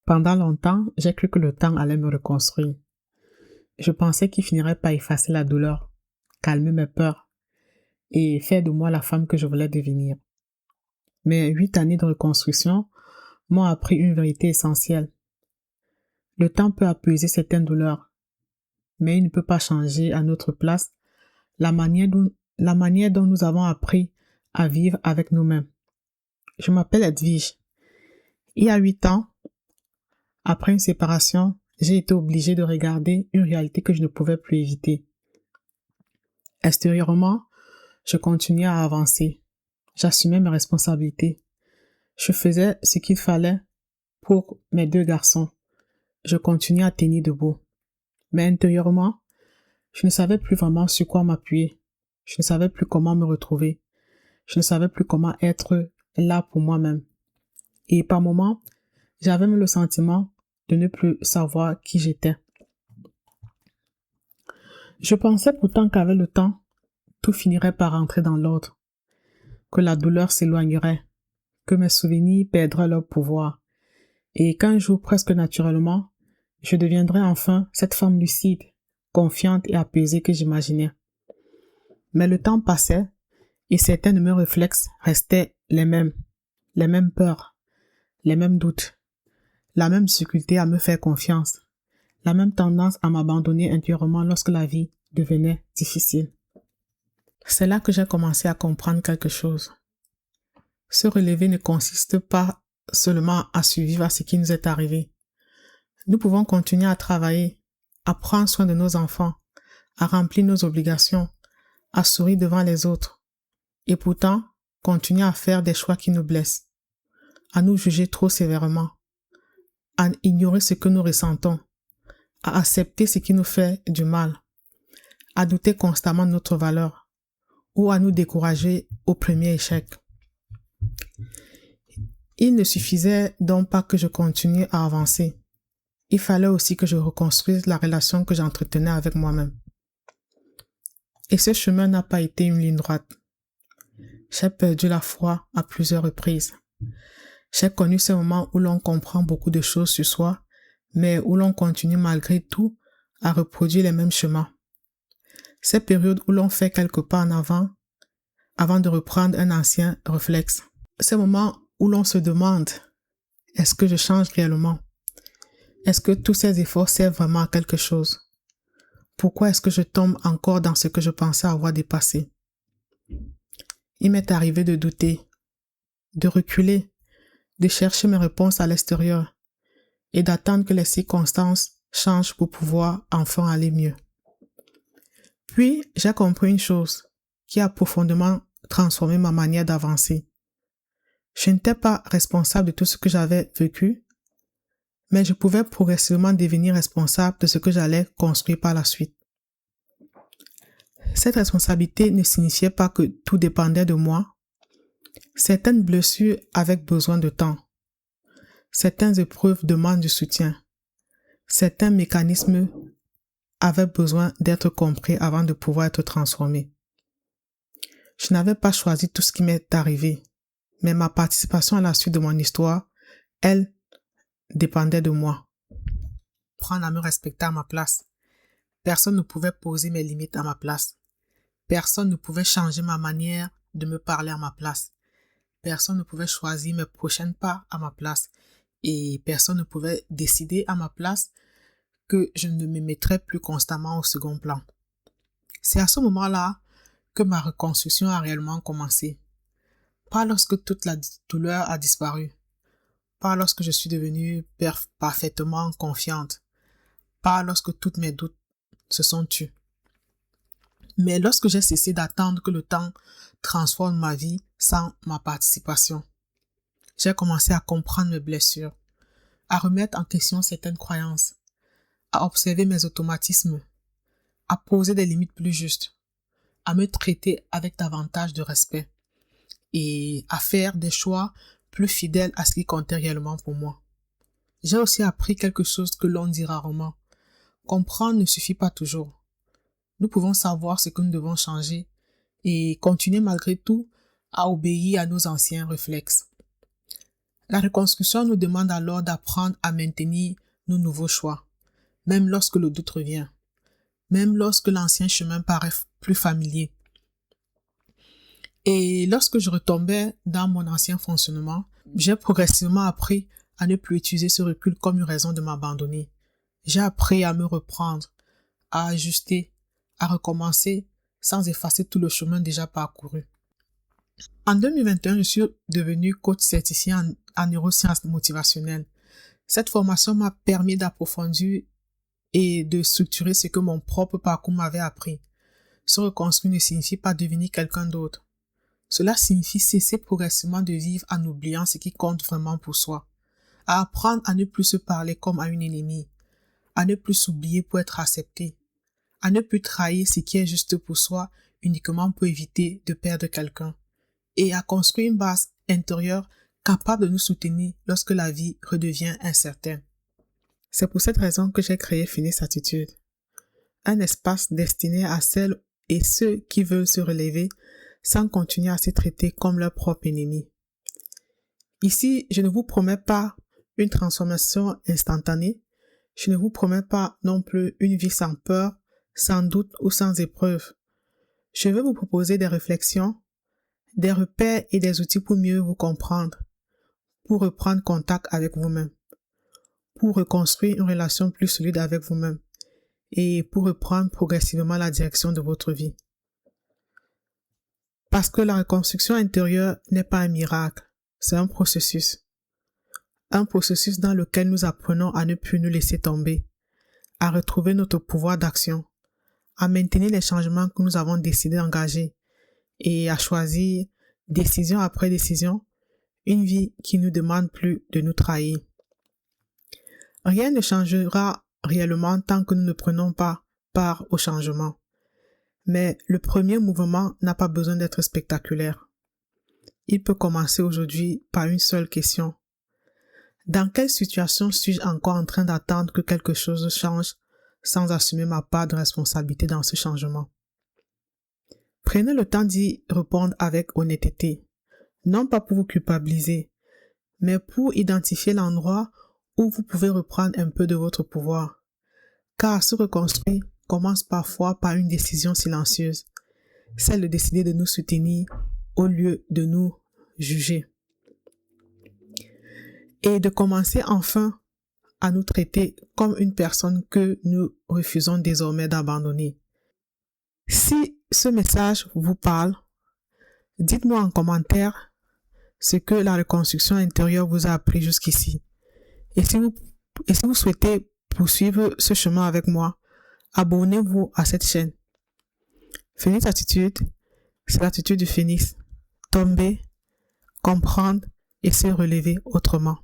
Pendant longtemps, j'ai cru que le temps allait me reconstruire. Je pensais qu'il finirait par effacer la douleur, calmer mes peurs et faire de moi la femme que je voulais devenir. Mais 8 années de reconstruction m'ont appris une vérité essentielle. Le temps peut apaiser certaines douleurs, mais il ne peut pas changer à notre place la manière dont nous avons appris à vivre avec nous-mêmes. Je m'appelle Edwige. Il y a 8 ans, après une séparation, j'ai été obligée de regarder une réalité que je ne pouvais plus éviter. Extérieurement, je continuais à avancer. J'assumais mes responsabilités. Je faisais ce qu'il fallait pour mes 2 garçons. Je continuais à tenir debout. Mais intérieurement, je ne savais plus vraiment sur quoi m'appuyer. Je ne savais plus comment me retrouver. Je ne savais plus comment être là pour moi-même. Et par moments, j'avais même le sentiment de ne plus savoir qui j'étais. Je pensais pourtant qu'avec le temps, tout finirait par rentrer dans l'ordre, que la douleur s'éloignerait, que mes souvenirs perdraient leur pouvoir, et qu'un jour presque naturellement, je deviendrais enfin cette femme lucide, confiante et apaisée que j'imaginais. Mais le temps passait, et certains de mes réflexes restaient les mêmes peurs, les mêmes doutes, la même difficulté à me faire confiance, la même tendance à m'abandonner intérieurement lorsque la vie devenait difficile. C'est là que j'ai commencé à comprendre quelque chose. Se relever ne consiste pas seulement à survivre à ce qui nous est arrivé. Nous pouvons continuer à travailler, à prendre soin de nos enfants, à remplir nos obligations, à sourire devant les autres, et pourtant continuer à faire des choix qui nous blessent, à nous juger trop sévèrement, à ignorer ce que nous ressentons, à accepter ce qui nous fait du mal, à douter constamment de notre valeur, ou à nous décourager au premier échec. Il ne suffisait donc pas que je continue à avancer. Il fallait aussi que je reconstruise la relation que j'entretenais avec moi-même. Et ce chemin n'a pas été une ligne droite. J'ai perdu la foi à plusieurs reprises. J'ai connu ces moments où l'on comprend beaucoup de choses sur soi, mais où l'on continue malgré tout à reproduire les mêmes chemins. Ces périodes où l'on fait quelques pas en avant de reprendre un ancien réflexe. Ces moments où l'on se demande, est-ce que je change réellement? Est-ce que tous ces efforts servent vraiment à quelque chose? Pourquoi est-ce que je tombe encore dans ce que je pensais avoir dépassé? Il m'est arrivé de douter, de reculer, de chercher mes réponses à l'extérieur et d'attendre que les circonstances changent pour pouvoir enfin aller mieux. Puis, j'ai compris une chose qui a profondément transformé ma manière d'avancer. Je n'étais pas responsable de tout ce que j'avais vécu, mais je pouvais progressivement devenir responsable de ce que j'allais construire par la suite. Cette responsabilité ne signifiait pas que tout dépendait de moi. Certaines blessures avaient besoin de temps. Certaines épreuves demandent du soutien. Certains mécanismes avaient besoin d'être compris avant de pouvoir être transformés. Je n'avais pas choisi tout ce qui m'est arrivé, mais ma participation à la suite de mon histoire, elle, dépendait de moi. Prendre à me respecter à ma place. Personne ne pouvait poser mes limites à ma place. Personne ne pouvait changer ma manière de me parler à ma place. Personne ne pouvait choisir mes prochains pas à ma place. Et personne ne pouvait décider à ma place que je ne me mettrais plus constamment au second plan. C'est à ce moment-là que ma reconstruction a réellement commencé. Pas lorsque toute la douleur a disparu. Pas lorsque je suis devenue parfaitement confiante. Pas lorsque tous mes doutes se sont tus. Mais lorsque j'ai cessé d'attendre que le temps transforme ma vie sans ma participation. J'ai commencé à comprendre mes blessures, à remettre en question certaines croyances, à observer mes automatismes, à poser des limites plus justes, à me traiter avec davantage de respect et à faire des choix plus fidèles à ce qui comptait réellement pour moi. J'ai aussi appris quelque chose que l'on dit rarement. Comprendre ne suffit pas toujours. Nous pouvons savoir ce que nous devons changer et continuer malgré tout à obéir à nos anciens réflexes. La reconstruction nous demande alors d'apprendre à maintenir nos nouveaux choix, même lorsque le doute revient, même lorsque l'ancien chemin paraît plus familier. Et lorsque je retombais dans mon ancien fonctionnement, j'ai progressivement appris à ne plus utiliser ce recul comme une raison de m'abandonner. J'ai appris à me reprendre, à ajuster, à recommencer sans effacer tout le chemin déjà parcouru. En 2021, je suis devenue coach certifié en neurosciences motivationnelles. Cette formation m'a permis d'approfondir et de structurer ce que mon propre parcours m'avait appris. Se reconstruire ne signifie pas devenir quelqu'un d'autre. Cela signifie cesser progressivement de vivre en oubliant ce qui compte vraiment pour soi, à apprendre à ne plus se parler comme à une ennemie, à ne plus s'oublier pour être accepté, à ne plus trahir ce qui est juste pour soi uniquement pour éviter de perdre quelqu'un, et à construire une base intérieure capable de nous soutenir lorsque la vie redevient incertaine. C'est pour cette raison que j'ai créé Phoenix Attitude, un espace destiné à celles et ceux qui veulent se relever sans continuer à se traiter comme leur propre ennemi. Ici, je ne vous promets pas une transformation instantanée, je ne vous promets pas non plus une vie sans peur, sans doute ou sans épreuve. Je veux vous proposer des réflexions, des repères et des outils pour mieux vous comprendre, pour reprendre contact avec vous-même, pour reconstruire une relation plus solide avec vous-même et pour reprendre progressivement la direction de votre vie. Parce que la reconstruction intérieure n'est pas un miracle, c'est un processus dans lequel nous apprenons à ne plus nous laisser tomber, à retrouver notre pouvoir d'action, à maintenir les changements que nous avons décidé d'engager et à choisir, décision après décision, une vie qui ne nous demande plus de nous trahir. Rien ne changera réellement tant que nous ne prenons pas part au changement. Mais le premier mouvement n'a pas besoin d'être spectaculaire. Il peut commencer aujourd'hui par une seule question. Dans quelle situation suis-je encore en train d'attendre que quelque chose change sans assumer ma part de responsabilité dans ce changement? Prenez le temps d'y répondre avec honnêteté, non pas pour vous culpabiliser, mais pour identifier l'endroit où vous pouvez reprendre un peu de votre pouvoir. Car se reconstruire commence parfois par une décision silencieuse, celle de décider de nous soutenir au lieu de nous juger. Et de commencer enfin à nous traiter comme une personne que nous refusons désormais d'abandonner. Si ce message vous parle, dites-moi en commentaire ce que la reconstruction intérieure vous a appris jusqu'ici. Et si vous souhaitez poursuivre ce chemin avec moi, abonnez-vous à cette chaîne. Phoenix Attitude, c'est l'attitude du phénix. Tomber, comprendre et se relever autrement.